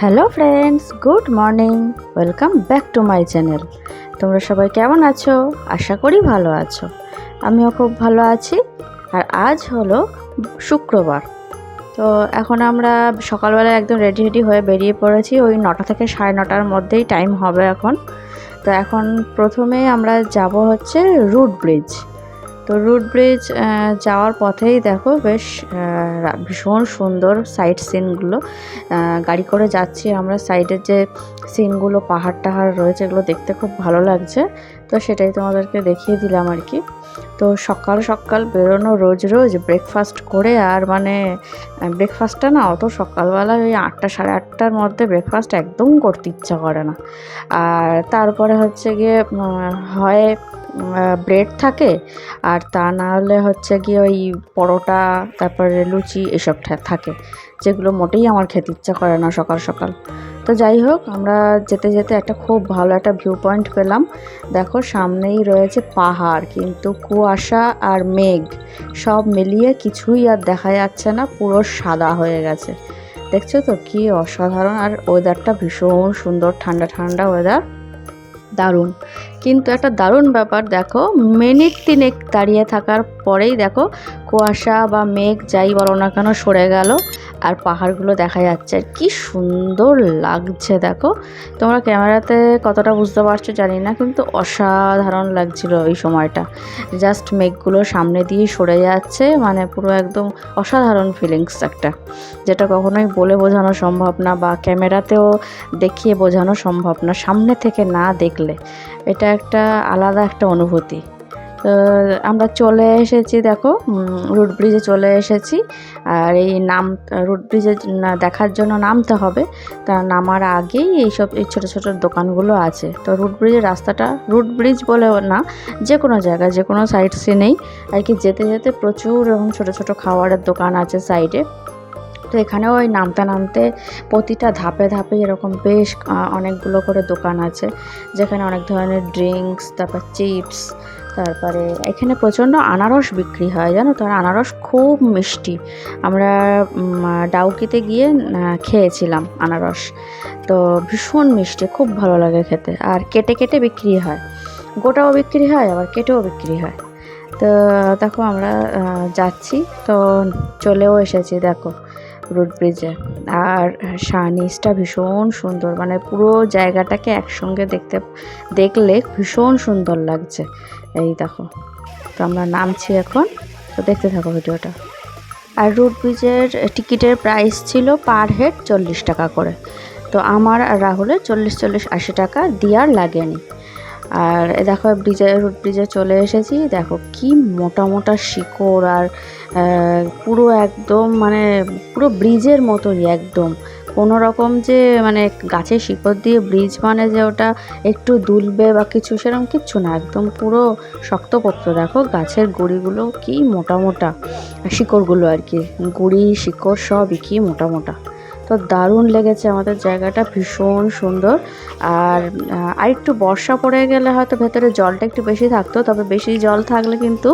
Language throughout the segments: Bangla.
Hello friends, good morning. Welcome back to my channel. তোমরা সবাই কেমন আছো? আশা করি ভালো আছো। আমিও খুব ভালো আছি। আর আজ হলো শুক্রবার। তো এখন আমরা সকালবেলা একদম রেডি হয়ে বেরিয়ে পড়েছি। ওই 9টা থেকে 9:30-র মধ্যেই টাইম হবে এখন। তো এখন প্রথমে আমরা যাব হচ্ছে রুট ব্রিজ। তো রুট ব্রিজ যাওয়ার পথেই দেখো বেশ ভীষণ সুন্দর সাইড সিনগুলো। গাড়ি করে যাচ্ছি আমরা, সাইডের যে সিনগুলো পাহাড় টাহাড় রয়েছে এগুলো দেখতে খুব ভালো লাগছে। তো সেটাই তোমাদেরকে দেখিয়ে দিলাম আর কি। তো সকাল সকাল বেরোনো রোজ রোজ ব্রেকফাস্ট করে, আর মানে ব্রেকফাস্টটা না অত সকালবেলা ওই 8টা 8:30-র মধ্যে ব্রেকফাস্ট একদম করতে ইচ্ছা করে না। আর তারপরে হচ্ছে গিয়ে হয় ব্রেড থাকে, আর তা না হলে হচ্ছে গিয়ে ওই পরোটা, তারপরে লুচি এসব থাকে, যেগুলো মোটেই আমার খেতে ইচ্ছা করে না সকাল সকাল। তো যাই হোক, আমরা যেতে যেতে একটা খুব ভালো একটা ভিউ পয়েন্ট পেলাম। দেখো সামনেই রয়েছে পাহাড়, কিন্তু কুয়াশা আর মেঘ সব মিলিয়ে কিছুই আর দেখা যাচ্ছে না, পুরো সাদা হয়ে গেছে। দেখছো তো কি অসাধারণ। আর ওয়েদারটা ভীষণ সুন্দর, ঠান্ডা ঠান্ডা ওয়েদার, দারুণ। কিন্তু একটা দারুণ ব্যাপার, দেখো মিনিট 3 দাঁড়িয়ে থাকার পরেই দেখো কুয়াশা বা মেঘ যাই বলো না কেন সরে গেল, আর পাহাড়গুলো দেখা যাচ্ছে। আর কি সুন্দর লাগছে দেখো। তোমরা ক্যামেরাতে কতটা বুঝতে পারছো জানি না, কিন্তু অসাধারণ লাগছিল ওই সময়টা। জাস্ট মেঘগুলো সামনে দিয়ে সরে যাচ্ছে, মানে পুরো একদম অসাধারণ ফিলিংস একটা, যেটা কখনোই বলে বোঝানো সম্ভব না বা ক্যামেরাতেও দেখিয়ে বোঝানো সম্ভব না, সামনে থেকে না দেখলে এটা একটা আলাদা একটা অনুভূতি। তো আমরা চলে এসেছি, দেখো রুট ব্রিজে চলে এসেছি। আর এই রুট ব্রিজে দেখার জন্য নামতে হবে, তা নামার আগেই এইসব এই ছোটো ছোটো দোকানগুলো আছে। তো রুট ব্রিজের রাস্তাটা, রুট ব্রিজ বলে না, যে কোনো জায়গায় যে কোনো সাইড সিনেই আর কি, যেতে যেতে প্রচুর এরকম ছোটো ছোটো খাবারের দোকান আছে সাইডে। তো এখানেও ওই নামতে নামতে প্রতিটা ধাপে ধাপে এরকম বেশ অনেকগুলো করে দোকান আছে, যেখানে অনেক ধরনের ড্রিঙ্কস, তারপর চিপস, তারপরে এখানে প্রচণ্ড আনারস বিক্রি হয়, জানো তো। আনারস খুব মিষ্টি। আমরা ডাউকিতে গিয়ে খেয়েছিলাম আনারস, তো ভীষণ মিষ্টি, খুব ভালো লাগে খেতে। আর কেটে কেটে বিক্রি হয়, গোটাও বিক্রি হয় আবার কেটেও বিক্রি হয়। তো দেখো আমরা যাচ্ছি, তো চলেও এসেছি দেখো রুট ব্রিজে। আর নিচটা ভীষণ সুন্দর, মানে পুরো জায়গাটাকে একসঙ্গে দেখলে ভীষণ সুন্দর লাগছে। এই দেখো, তো আমরা নামছি এখন, তো দেখতে থাকো ভিডিওটা। আর রুট ব্রিজের টিকিটের প্রাইস ছিল পার হেড 40 টাকা করে। তো আমার আর রাহুলের 40-80 টাকা দেওয়ার লাগেনি। আর দেখো রুট ব্রিজে চলে এসেছি, দেখো কি মোটা মোটা শিকড়, আর পুরো একদম মানে পুরো ব্রিজের মতোই একদম। কোনো রকম যে মানে গাছের শিকড় দিয়ে ব্রিজ মানে যে ওটা একটু দুলবে বা কিছু, সেরকম কিচ্ছু না, একদম পুরো শক্তপোক্ত। দেখো গাছের গুঁড়িগুলো কি মোটা মোটা, শিকড়গুলো আর কি, গুঁড়ি শিকড় সবই কি মোটা মোটা। তো দারুণ লেগেছে আমাদের জায়গাটা, ভীষণ সুন্দর। আর আরেকটু বর্ষা পড়ে গেলে হয়তো ভেতরে জলটা একটু বেশি থাকতো, তবে বেশি জল থাকলে কিন্তু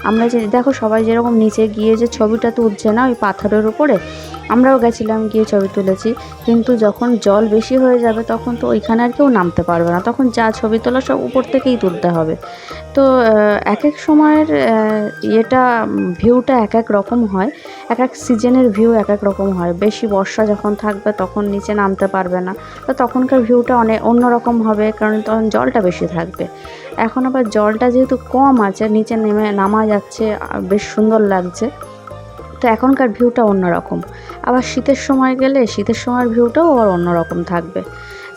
আমরা যে দেখো সবাই যেরকম নিচে গিয়ে যে ছবিটা তুলছে না ওই পাথরের উপরে, আমরাও গেছিলাম, গিয়ে ছবি তুলেছি। কিন্তু যখন জল বেশি হয়ে যাবে তখন তো ওইখানে আর কেউ নামতে পারবে না, তখন যা ছবি তোলা সব উপর থেকেই তুলতে হবে। তো এক এক সময়ের ভিউটা এক এক রকম হয়, এক এক সিজনের ভিউ এক এক রকম হয়। বেশি বর্ষা যখন থাকবে তখন নিচে নামতে পারবে না, তো তখনকার ভিউটা অন্যরকম হবে, কারণ তখন জলটা বেশি থাকবে। এখন আবার জলটা যেহেতু কম আছে, নিচে নামা যাচ্ছে, বেশ সুন্দর লাগছে। তো এখনকার ভিউটা অন্যরকম। আবার শীতের সময় গেলে শীতের সময়ের ভিউটাও আবার অন্যরকম থাকবে।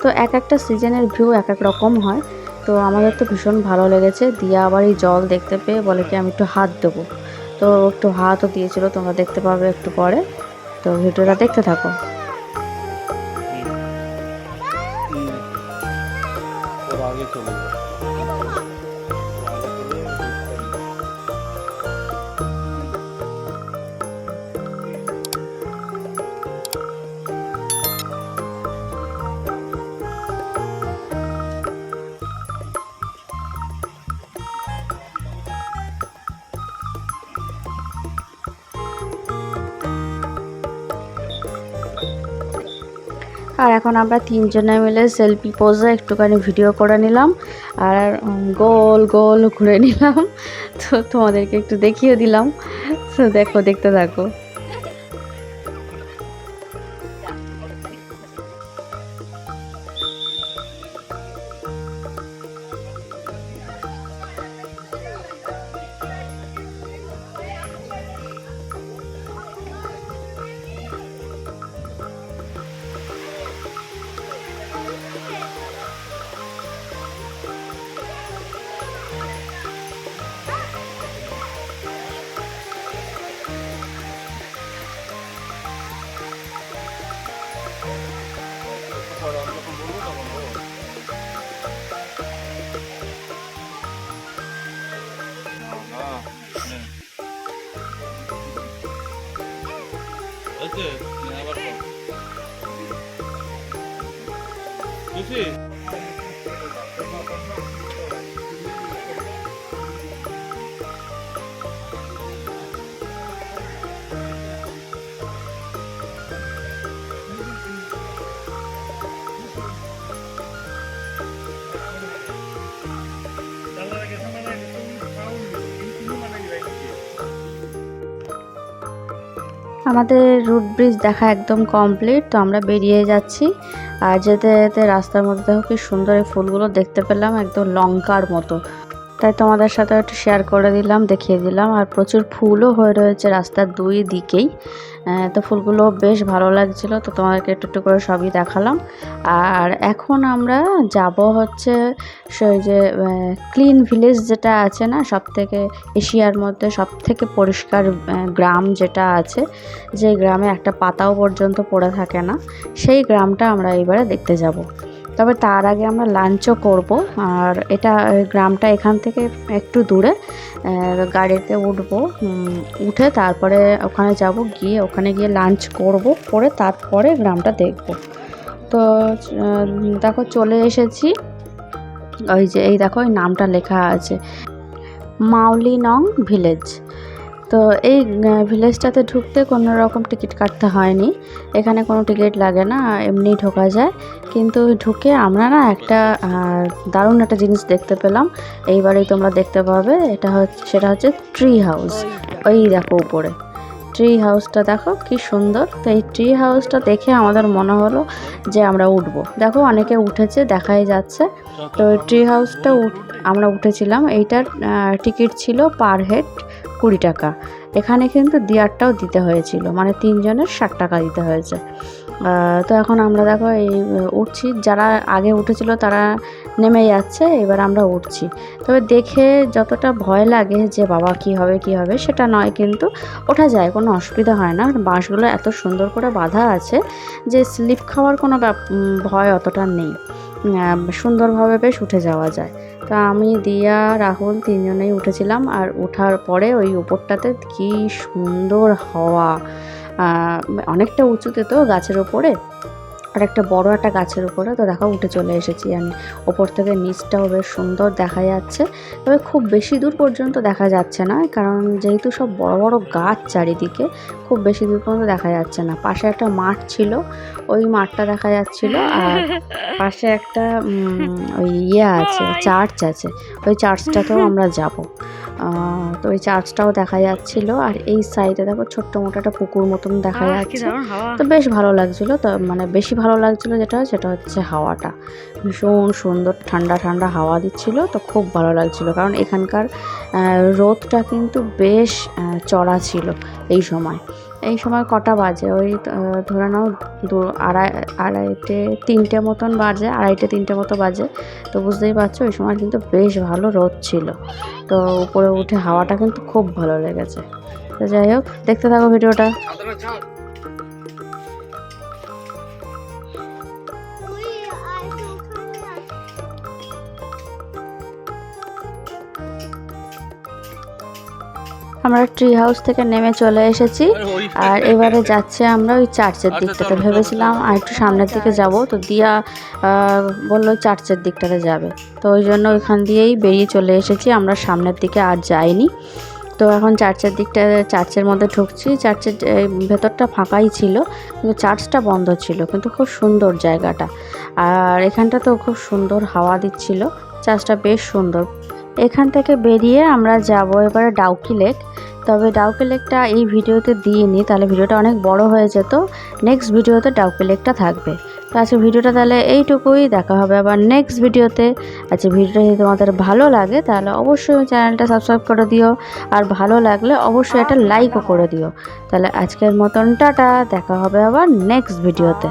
তো এক একটা সিজনের ভিউ এক এক রকম হয়। তো আমাদের তো ভীষণ ভালো লেগেছে। দিয়া আবার এই জল দেখতে পেয়ে বলে কি আমি একটু হাত দেবো, তো একটু হাতও দিয়েছিল, তোমরা দেখতে পাবে একটু পরে। তো ভিডিওটা দেখতে থাকো। আর এখন আমরা তিনজনে মিলে সেলফি পোজে একটুখানি ভিডিও করে নিলাম আর গোল গোল ঘুরে নিলাম। তো তোমাদেরকে একটু দেখিয়ে দিলাম। তো দেখো, দেখতে থাকো। আমাদের রুট ব্রিজ দেখা একদম কমপ্লিট। তো আমরা বেরিয়ে যাচ্ছি। আর যেতে যেতে রাস্তার মধ্যে দেখো কি সুন্দর এই ফুলগুলো দেখতে পেলাম, একদম লঙ্কার মতো। তাই তোমাদের সাথে একটু শেয়ার করে দিলাম, দেখিয়ে দিলাম। আর প্রচুর ফুলও হয়ে রয়েছে রাস্তার দুই দিকেই। তো ফুলগুলো বেশ ভালো লাগছিল। তো তোমাদেরকে একটু একটু করে সবই দেখালাম। আর এখন আমরা যাব হচ্ছে সেই যে ক্লিন ভিলেজ যেটা আছে না, সব থেকে এশিয়ার মধ্যে সব থেকে পরিষ্কার গ্রাম যেটা আছে, যে গ্রামে একটা পাতাও পর্যন্ত পড়ে থাকে না, সেই গ্রামটা আমরা এবারে দেখতে যাব। তবে তার আগে আমরা লাঞ্চও করব। আর এটা গ্রামটা এখান থেকে একটু দূরে। গাড়িতে উঠবো, উঠে তারপরে ওখানে যাব, গিয়ে ওখানে গিয়ে লাঞ্চ করব, করে তারপরে গ্রামটা দেখব। তো দেখো চলে এসেছি। ওই যে এই দেখো, এই নামটা লেখা আছে মাওলিনং ভিলেজ। তো এই ভিলেজটাতে ঢুকতে কোনো রকম টিকিট কাটতে হয়নি, এখানে কোনো টিকিট লাগে না, এমনি ঢোকা যায়। কিন্তু ঢুকে আমরা না একটা দারুণ একটা জিনিস দেখতে পেলাম, এইবারেই তোমরা দেখতে পাবে। সেটা হচ্ছে ট্রি হাউস। ওই দেখো উপরে ট্রি হাউসটা দেখো কি সুন্দর। তো এই ট্রি হাউসটা দেখে আমাদের মনে হলো যে আমরা উঠবো। দেখো অনেকে উঠেছে, দেখাই যাচ্ছে। তো ট্রি হাউসটা আমরা উঠেছিলাম। এইটার টিকিট ছিল পার হেড 20 টাকা। এখানে কিন্তু দিয়ারটাও দিতে হয়েছিল, মানে 3 জনের 60 টাকা দিতে হয়েছে। তো এখন আমরা দেখো এই উঠছি, যারা আগে উঠেছিল তারা নেমে যাচ্ছে, এবার আমরা উঠছি। তবে দেখে যতটা ভয় লাগে যে বাবা কি হবে কি হবে, সেটা নয়, কিন্তু ওঠা যায়, কোনো অসুবিধা হয় না। বাঁশগুলো এত সুন্দর করে বাঁধা আছে যে স্লিপ খাওয়ার কোনো ভয় অতটা নেই, সুন্দরভাবে বেশ উঠে যাওয়া যায়। তা আমি, দিয়া, রাহুল 3 জনেই উঠেছিলাম। আর ওঠার পরে ওই উপরটাতে কি সুন্দর হাওয়া, অনেকটা উঁচুতে, তো গাছের ওপরে, আর একটা বড় একটা গাছের উপরে। তো দেখো উঠে চলে এসেছি আমি। ওপর থেকে নিচটাও বেশ সুন্দর দেখা যাচ্ছে। তবে খুব বেশি দূর পর্যন্ত দেখা যাচ্ছে না, কারণ যেহেতু সব বড় বড় গাছ চারিদিকে, খুব বেশি দূর পর্যন্ত দেখা যাচ্ছে না। পাশে একটা মাঠ ছিল, ওই মাঠটা দেখা যাচ্ছিল। আর পাশে একটা ওই আছে, চার্চ আছে, ওই চার্চটাতেও আমরা যাব। তো ওই চার্চটাও দেখা যাচ্ছিল। আর এই সাইডে দেখো ছোট্ট মোটো একটা পুকুর মতন দেখা যাচ্ছে। তো বেশ ভালো লাগছিল। তো মানে বেশি ভালো লাগছিল সেটা হচ্ছে হাওয়াটা, ভীষণ সুন্দর ঠান্ডা ঠান্ডা হাওয়া দিচ্ছিল। তো খুব ভালো লাগছিল, কারণ এখানকার রোদটা কিন্তু বেশ চড়া ছিল এই সময়। কটা বাজে, ওই ধরে নাও আড়াইটে তিনটে মতন বাজে, আড়াইটে তিনটে মতো বাজে। তো বুঝতেই পারছো ওই সময় কিন্তু বেশ ভালো রোদ ছিল। তো উপরে উঠে হাওয়াটা কিন্তু খুব ভালো লেগেছে। তো যাই হোক, দেখতে থাকো ভিডিওটা। আমরা ট্রি হাউস থেকে নেমে চলে এসেছি। আর এবারে যাচ্ছে আমরা ওই চার্চের দিকটাতে। ভেবেছিলাম আর একটু সামনের দিকে যাব, তো দিয়া বললো চার্চের দিকটাতে যাবে। তো ওই জন্য ওইখান দিয়েই বেরিয়ে চলে এসেছি আমরা, সামনের দিকে আর যাইনি। তো এখন চার্চের মধ্যে ঢুকছি। চার্চের ভেতরটা ফাঁকাই ছিল, কিন্তু চার্চটা বন্ধ ছিল, কিন্তু খুব সুন্দর জায়গাটা। আর এখানটা তো খুব সুন্দর হাওয়া দিচ্ছিল, চার্চটা বেশ সুন্দর। এখান থেকে বেরিয়ে আমরা যাব এবারে ডাউকি লেক। তবে ডাউকি লেকটা এই ভিডিওতে দিইনি, তাহলে ভিডিওটা অনেক বড় হয়ে যেত। নেক্সট ভিডিওতে ডাউকি লেকটা থাকবে। তো আজকে ভিডিওটা তাহলে এইটুকুই, দেখা হবে আবার নেক্সট ভিডিওতে। আচ্ছা, ভিডিওটা যদি তোমাদের ভালো লাগে তাহলে অবশ্যই চ্যানেলটা সাবস্ক্রাইব করে দিও, আর ভালো লাগলে অবশ্যই একটা লাইকও করে দিও। তাহলে আজকের মতন টাটা, দেখা হবে আবার নেক্সট ভিডিওতে।